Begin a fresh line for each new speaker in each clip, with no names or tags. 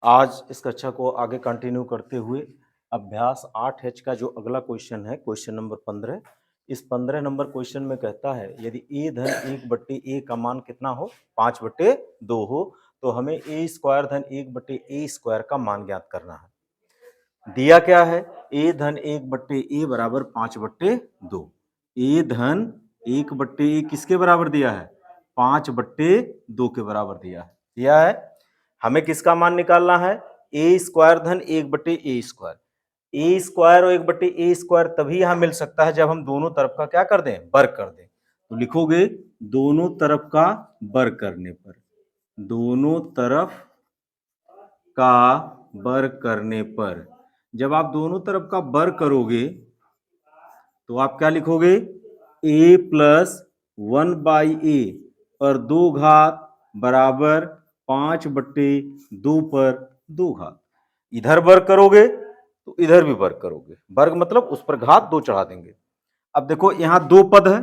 आज इस कक्षा को आगे कंटिन्यू करते हुए अभ्यास 8H का जो अगला क्वेश्चन है, क्वेश्चन नंबर 15। इस 15 नंबर क्वेश्चन में कहता है यदि a धन 1/a का मान कितना हो, 5/2 हो, तो हमें a स्क्वायर धन 1/a स्क्वायर का मान ज्ञात करना है। दिया क्या है, a धन 1/a बराबर 5/2। a धन 1/a किसके बराबर दिया है, 5/2 के बराबर दिया है। हमें किसका मान निकालना है, a स्क्वायर धन 1/a स्क्वायर। a स्क्वायर और 1/a स्क्वायर तभी यहां मिल सकता है जब हम दोनों तरफ का क्या कर दें, वर्ग कर दें। तो लिखोगे दोनों तरफ का वर्ग करने पर, दोनों तरफ का वर्ग करने पर, जब आप दोनों तरफ का वर्ग करोगे तो आप क्या लिखोगे, a प्लस 1/a पर 2 घात बराबर 5/2 पर 2 घात। इधर वर्ग करोगे तो इधर भी वर्ग करोगे, वर्ग मतलब उस पर घात 2 चढ़ा देंगे। अब देखो यहां दो पद है,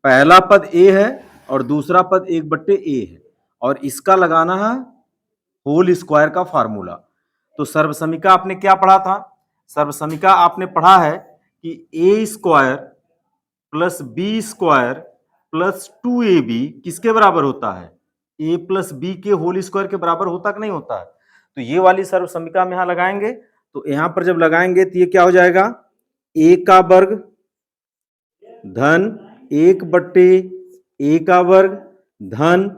पहला पद a है और दूसरा पद 1/a है, और इसका लगाना है होल स्क्वायर का फार्मूला। तो सर्वसमीका आपने क्या पढ़ा था, सर्वसमीका आपने पढ़ा है कि a square plus B square plus 2ab किसके बराबर होता है, a प्लस बी के होल स्क्वायर के बराबर होता कि नहीं होता है। तो ये वाली सर्वसमीका हम यहां लगाएंगे, तो यहां पर जब लगाएंगे तो ये क्या हो जाएगा, a का वर्ग धन 1/a का वर्ग धन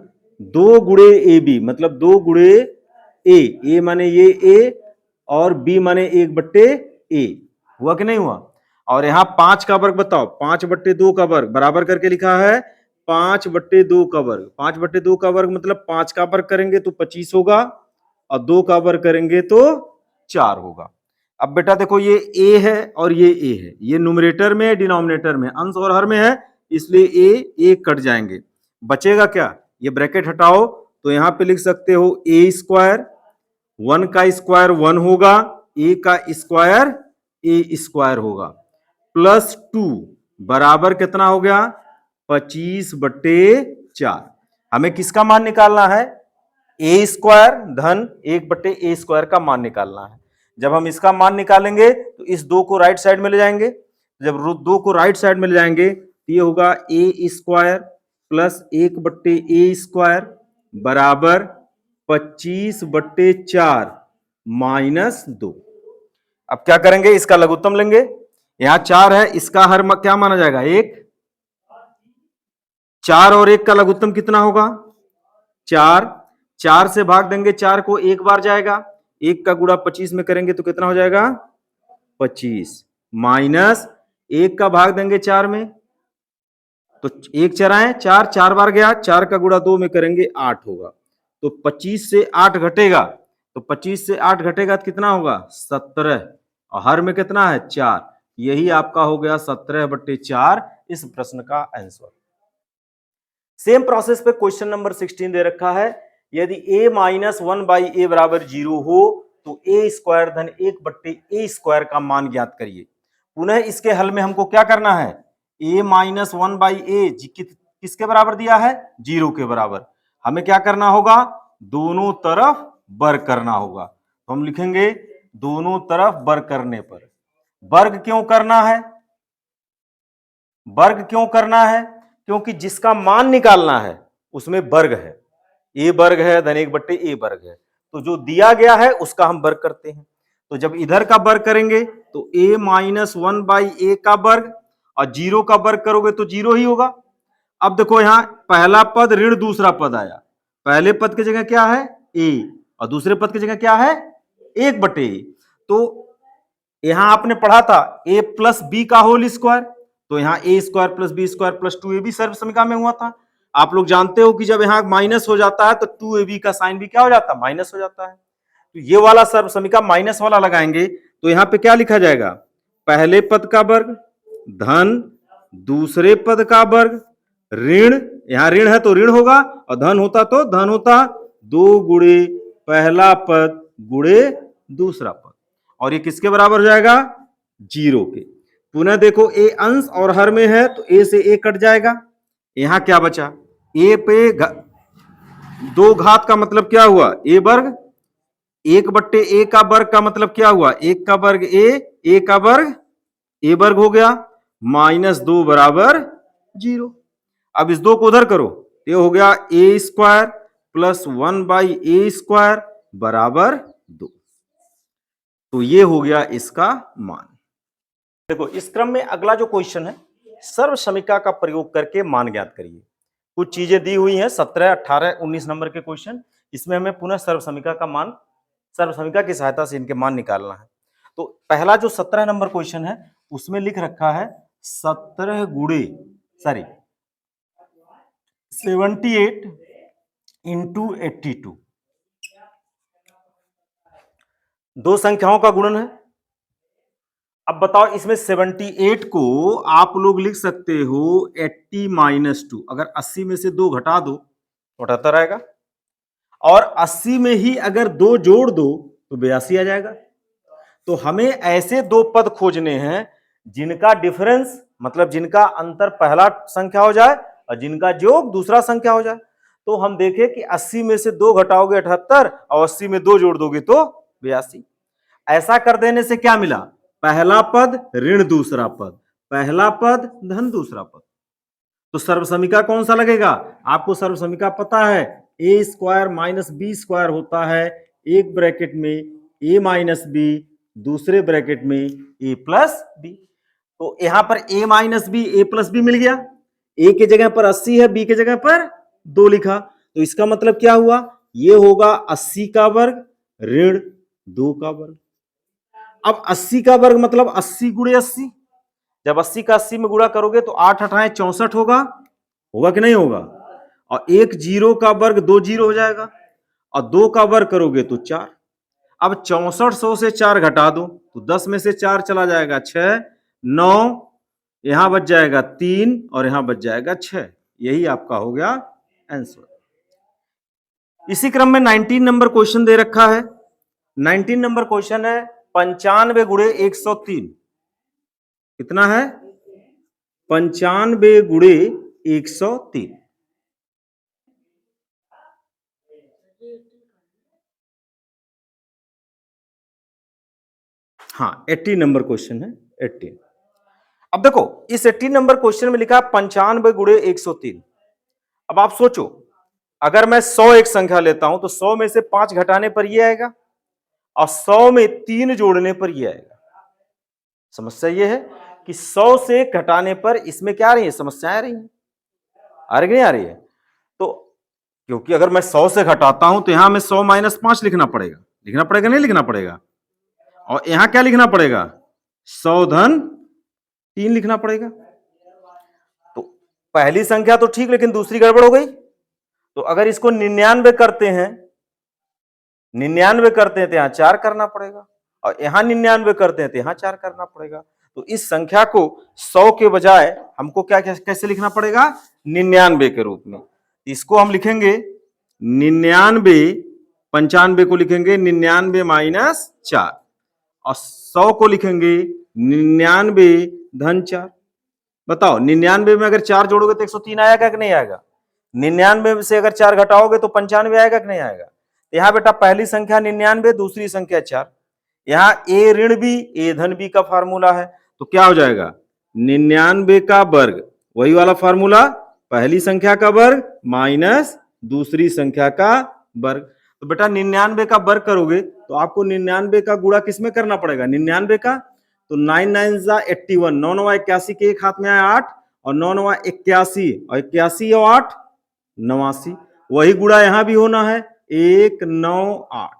2 गुणे ab, मतलब 2 गुणे a माने ये a और b माने 1/a, हुआ कि नहीं हुआ। और यहां 5 का वर्ग बताओ, 5/2 का वर्ग बराबर करके लिखा है 5/2 का वर्ग। 5/2 का वर्ग मतलब 5 का वर्ग करेंगे तो 25 होगा और 2 का वर्ग करेंगे तो 4 होगा। अब बेटा देखो ये a है और ये a है, ये न्यूमरेटर में है डिनोमिनेटर में, अंश और हर में है, इसलिए a कट जाएंगे, बचेगा क्या, ये ब्रैकेट हटाओ तो यहां पे लिख सकते हो a स्क्वायर, 1 का स्क्वायर 1 होगा, a का स्क्वायर a स्क्वायर होगा, प्लस 2 बराबर कितना हो गया, 25/4। हमें किसका मान निकालना है, a स्क्वायर धन 1/a स्क्वायर का मान निकालना है। जब हम इसका मान निकालेंगे तो इस 2 को राइट साइड में ले जाएंगे, जब 2 को राइट साइड में ले जाएंगे तो ये होगा a square plus 1/a square बराबर 25/4 माइनस 2। अब क्या करेंगे, इसका लघुत्तम लेंगे, यहां 4 है, इसका हर क्या माना जाएगा, 1। 4 और 1 का लघुत्तम कितना होगा, 4। 4 से भाग देंगे, 4 को एक बार जाएगा, 1 का गुणा 25 में करेंगे तो कितना हो जाएगा, 25 माइनस 1 का भाग देंगे 4 में, तो 1 चराए 4, 4 बार गया, 4 का गुणा 2 में करेंगे 8 होगा। तो 25 से 8 घटेगा, तो 25 से 8 घटेगा तो कितना होगा, 17, और हर में कितना है, 4। यही आपका हो गया 17/4 इस प्रश्न का आंसर। सेम प्रोसेस पे क्वेश्चन नंबर 16 दे रखा है, यदि a माइनस 1/a बराबर 0 हो तो a स्क्वायर धन 1/a स्क्वायर का मान ज्ञात करिए। पुनः इसके हल में हमको क्या करना है, a माइनस 1/a किसके बराबर दिया है, 0 के बराबर। हमें क्या करना होगा, दोनों तरफ वर्ग करना होगा, तो हम लिखेंगे दोनों तरफ वर्ग करने पर। वर्ग क्यों करना है, वर्ग क्यों करना है, क्योंकि जिसका मान निकालना है उसमें वर्ग है, a वर्ग है धन 1/a वर्ग है, तो जो दिया गया है उसका हम वर्ग करते हैं। तो जब इधर का वर्ग करेंगे तो a माइनस 1/a का वर्ग, और 0 का वर्ग करोगे तो 0 ही होगा। अब देखो यहां पहला पद ऋण दूसरा पद आया, पहले पद की जगह क्या है, a, और दूसरे पद की जगह क्या है, 1/a। तो यहां आपने पढ़ा था a प्लस बी का होल स्क्वायर, तो यहां a square plus B square plus 2ab सर्वसमीका में हुआ था। आप लोग जानते हो कि जब यहां माइनस हो जाता है तो 2ab का साइन भी क्या हो जाता है, माइनस हो जाता है। तो ये वाला सर्वसमीका माइनस वाला लगाएंगे तो यहां पे क्या लिखा जाएगा, पहले पद का वर्ग धन दूसरे पद का वर्ग ऋण, यहां ऋण है तो ऋण होगा, और धन होता तो धन होता, 2 गुणे पहला पद गुणे दूसरा पद, और ये किसके बराबर हो जाएगा, 0 के। पुनः देखो a अंश और हर में है तो a से a कट जाएगा, यहां क्या बचा, a पे 2 घात का मतलब क्या हुआ, a वर्ग, एक बट्टे ए का वर्ग का मतलब क्या हुआ, एक का वर्ग ए का वर्ग ए वर्ग हो गया, माइनस 2 बराबर 0। अब इस 2 को उधर करो, ये हो गया ए स्क्वायर प्लस 1/a² बराबर 2। तो ये हो गया इसका मान। देखो इस क्रम में अगला जो क्वेश्चन है, सर्व समीकरण का प्रयोग करके मान ज्ञात करिए। कुछ चीजें दी हुई हैं, 17, 18, 19 नंबर के क्वेश्चन। इसमें हमें पुनः सर्व समीकरण का मान, सर्व समीकरण की सहायता से इनके मान निकालना है। तो पहला जो 17 नंबर क्वेश्चन है उसमें लिख रखा है 17 गुणे 78 इंटू 82, दो संख्याओं का गुणन है। अब बताओ इसमें 78 को आप लोग लिख सकते हो 80-2, अगर 80 में से 2 घटा दो तो 78 आएगा, और 80 में ही अगर 2 जोड़ दो तो 82 आ जाएगा। तो हमें ऐसे दो पद खोजने हैं जिनका डिफरेंस, मतलब जिनका अंतर पहला संख्या हो जाए और जिनका योग दूसरा संख्या हो जाए। तो हम देखें कि 80 में से 2 घटाओगे 78 और 80 में 2 जोड़ दोगे तो 82। ऐसा कर देने से क्या मिला, पहला पद ऋण दूसरा पद, पहला पद धन दूसरा पद। तो सर्व समीकरण कौन सा लगेगा, आपको सर्व समीकरण पता है, ए स्क्वायर माइनस बी स्क्वायर होता है एक ब्रैकेट में ए माइनस बी, दूसरे ब्रैकेट में ए प्लस बी। तो यहां पर ए माइनस बी ए प्लस बी मिल गया, ए के जगह पर 80 है, बी के जगह पर 2 लिखा। तो इसका मतलब क्या हुआ, ये होगा 80 का वर्ग ऋण 2 का वर्ग। अब 80 का वर्ग मतलब 80 गुणे 80, जब 80 का 80 में गुणा करोगे तो 8 8 64 होगा कि नहीं होगा, और एक जीरो का वर्ग 2 जीरो हो जाएगा, और 2 का वर्ग करोगे तो 4। अब 6400 से 4 घटा दो तो 10 में से 4 चला जाएगा 6, 9, यहां बच जाएगा 3 और यहां बच जाएगा 6। यही आपका हो गया आंसर। इसी क्रम में 19 नंबर क्वेश्चन दे रखा है। 19 नंबर क्वेश्चन है 95 गुणे 103। कितना है, 95 गुणे 103। हाँ 80 नंबर क्वेश्चन है, 80। अब देखो इस 80 नंबर क्वेश्चन में लिखा है 95 गुणे 103। अब आप सोचो, अगर मैं 100 एक संख्या लेता हूं तो 100 में से 5 घटाने पर ये आएगा, और 100 में 3 जोड़ने पर ये आएगा। समस्या ये है कि 100 से घटाने पर इसमें क्या आ रही है, समस्याएं आ रही है, आ रही नहीं आ रही है। तो क्योंकि अगर मैं 100 से घटाता हूं तो यहां में 100 माइनस 5 लिखना पड़ेगा नहीं लिखना पड़ेगा, और यहां क्या लिखना पड़ेगा, 100 धन 3 लिखना पड़ेगा। तो पहली संख्या तो ठीक, लेकिन दूसरी गड़बड़ हो गई। तो अगर इसको 99 करते हैं, 99 करते हैं तो यहां 4 करना पड़ेगा, और यहां 99 करते हैं तो यहां 4 करना पड़ेगा। तो इस संख्या को 100 के बजाय हमको क्या कैसे लिखना पड़ेगा, 99 के रूप में। इसको हम लिखेंगे 99, 95 को लिखेंगे 99 माइनस 4, और 100 को लिखेंगे 99 धन 4। बताओ 99 में अगर 4 जोड़ोगे तो 103 आएगा कि नहीं आएगा, 99 से अगर 4 घटाओगे तो 95 आएगा कि नहीं आएगा। यहां बेटा पहली संख्या 99, दूसरी संख्या 4, यहां ए ऋण बी ए धन बी का फार्मूला है, तो क्या हो जाएगा 99 का वर्ग, वही वाला फार्मूला, पहली संख्या का वर्ग माइनस दूसरी संख्या का वर्ग। तो बेटा 99 का वर्ग करोगे तो आपको 99 का गुणा किसमें करना पड़ेगा, 99 का, तो 9 9 81, 9 9 81 के एक हाथ में आया 8, और 9 9 81, और 81 और 8 89, वही गुणा यहां भी होना है, 1 9 8,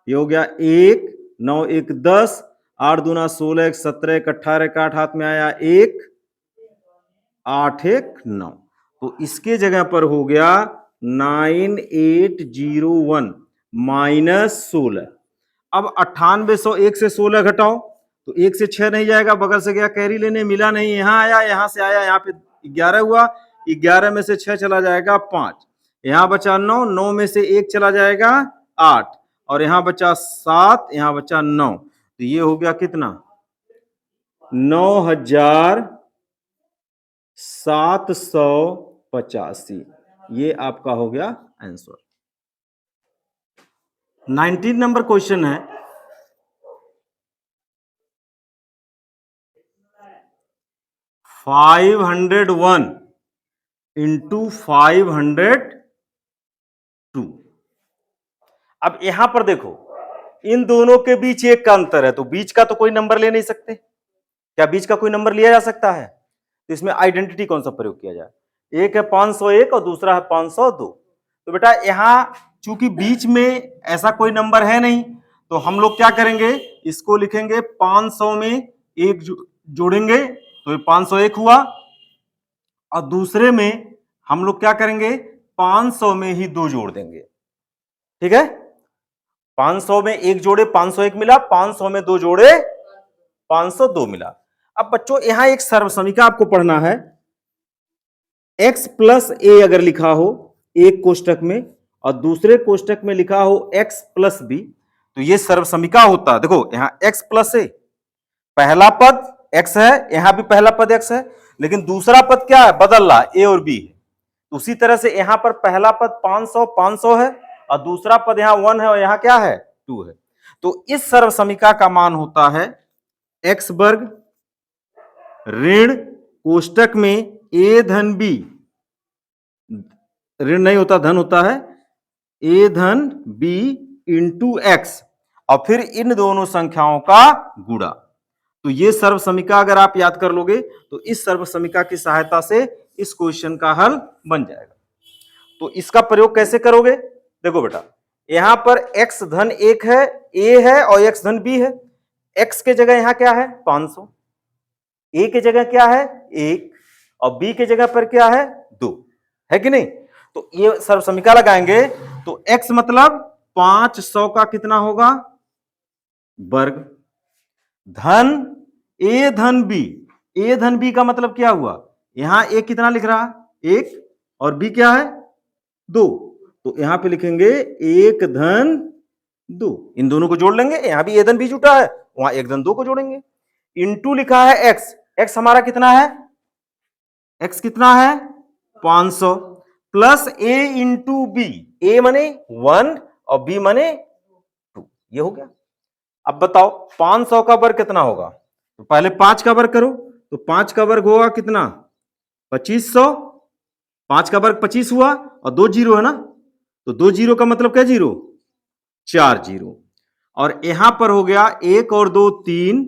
ये हो गया 1 9 1 10, 8 दूना 16, 17, 18 का 8 हाथ में आया 1, 8 1 9। तो इसके जगह पर हो गया 9801 माइनस 16। अब 9800 1 से 16 घटाओ तो 1 से 6 नहीं जाएगा, बगल से गया कैरी लेने, मिला नहीं, यहां आया, यहां से आया, यहां पे 11 हुआ, 11 में से 6 चला जाएगा 5, यहां बचा 9, 9 में से 1 चला जाएगा 8, और यहां बचा 7, यहां बचा 9। तो ये हो गया कितना, 9785, ये आपका हो गया आंसर। 19 नंबर क्वेश्चन है, फाइव 501 इंटू 502। अब यहां पर देखो, इन दोनों के बीच एक का अंतर है, तो बीच का तो कोई नंबर ले नहीं सकते। क्या बीच का कोई नंबर लिया जा सकता है? तो इसमें आइडेंटिटी कौन सा प्रयोग किया जाए? एक है 501 और दूसरा है 502। तो बेटा यहां चूंकि बीच में ऐसा कोई नंबर है नहीं, तो हम लोग क्या करेंगे, इसको लिखेंगे 500 में एक जोड़ेंगे, तो ये 501 हुआ, और दूसरे में हम लोग क्या करेंगे, 500 में ही 2 जोड़ देंगे। ठीक है, 500 में एक जोड़े 501 मिला, 500 में 2 जोड़े 502 मिला। अब बच्चों यहां एक सर्वसमीका आपको पढ़ना है, x प्लस ए अगर लिखा हो एक कोष्टक में और दूसरे कोष्टक में लिखा हो x प्लस बी, तो ये सर्वसमीका होता है। देखो यहां x प्लस ए, पहला पद x है, यहां भी पहला पद x है, लेकिन दूसरा पद क्या है, बदल रहा, a और b है। उसी तरह से यहां पर पहला पद 500 है और दूसरा पद यहां 1 है और यहां क्या है, 2 है। तो इस सर्वसमीका का मान होता है x वर्ग ऋण कोष्टक में a धन b, ऋण नहीं होता धन होता है, a धन b इंटू एक्स, और फिर इन दोनों संख्याओं का गुणा। तो ये सर्वसमीका अगर आप याद कर लोगे तो इस सर्वसमीका की सहायता से इस क्वेश्चन का हल बन जाएगा। तो इसका प्रयोग कैसे करोगे, देखो बेटा यहां पर x धन 1 है, a है, और x धन b है। x के जगह यहां क्या है 500, a के जगह क्या है 1, और b के जगह पर क्या है 2, है कि नहीं। तो ये सर्वसमीका लगाएंगे तो x मतलब 500 का कितना होगा वर्ग, धन a धन b, a धन b का मतलब क्या हुआ, यहां a कितना लिख रहा 1 और b क्या है 2, तो यहां पे लिखेंगे 1 धन 2, इन दोनों को जोड़ लेंगे, यहां भी a धन b जुटा है, वहां 1 धन 2 को जोड़ेंगे, इंटू लिखा है x, x हमारा कितना है, x कितना है 500, plus a into B, a मने 1 और b मने 2, ये हो गया। अब बताओ 500 का वर्ग कितना होगा, तो पहले 5 का वर्ग करो, तो 5 का वर्ग होगा कितना 2500, 5 का वर्ग 25 हुआ और 2 जीरो है ना, तो 2 जीरो का मतलब क्या जीरो, 4 जीरो, और यहां पर हो गया 1 और 2 3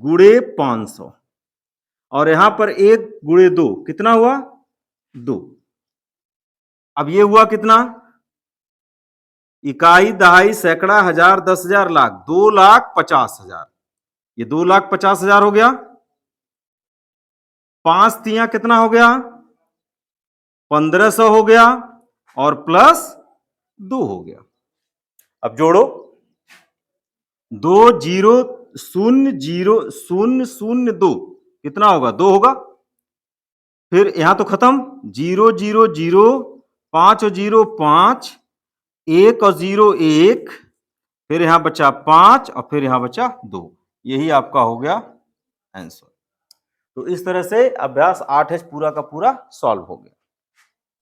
गुणे 500, और यहां पर 1 गुणे 2 कितना हुआ 2। अब ये हुआ कितना, इकाई दहाई सैकड़ा हजार 10,000 लाख, 2,50,000, ये 2,50,000 हो गया, 5 तिया कितना हो गया 1500 हो गया, और प्लस 2 हो गया। अब जोड़ो, 2,0,0,0,0,2 कितना होगा 2 होगा, फिर यहां तो खत्म, 0,0,0, 5 और 0 5, 1 और 0 1, फिर यहां बचा 5 और फिर यहां बचा 2, यही आपका हो गया आंसर। तो इस तरह से अभ्यास 8H पूरा का पूरा सॉल्व हो गया।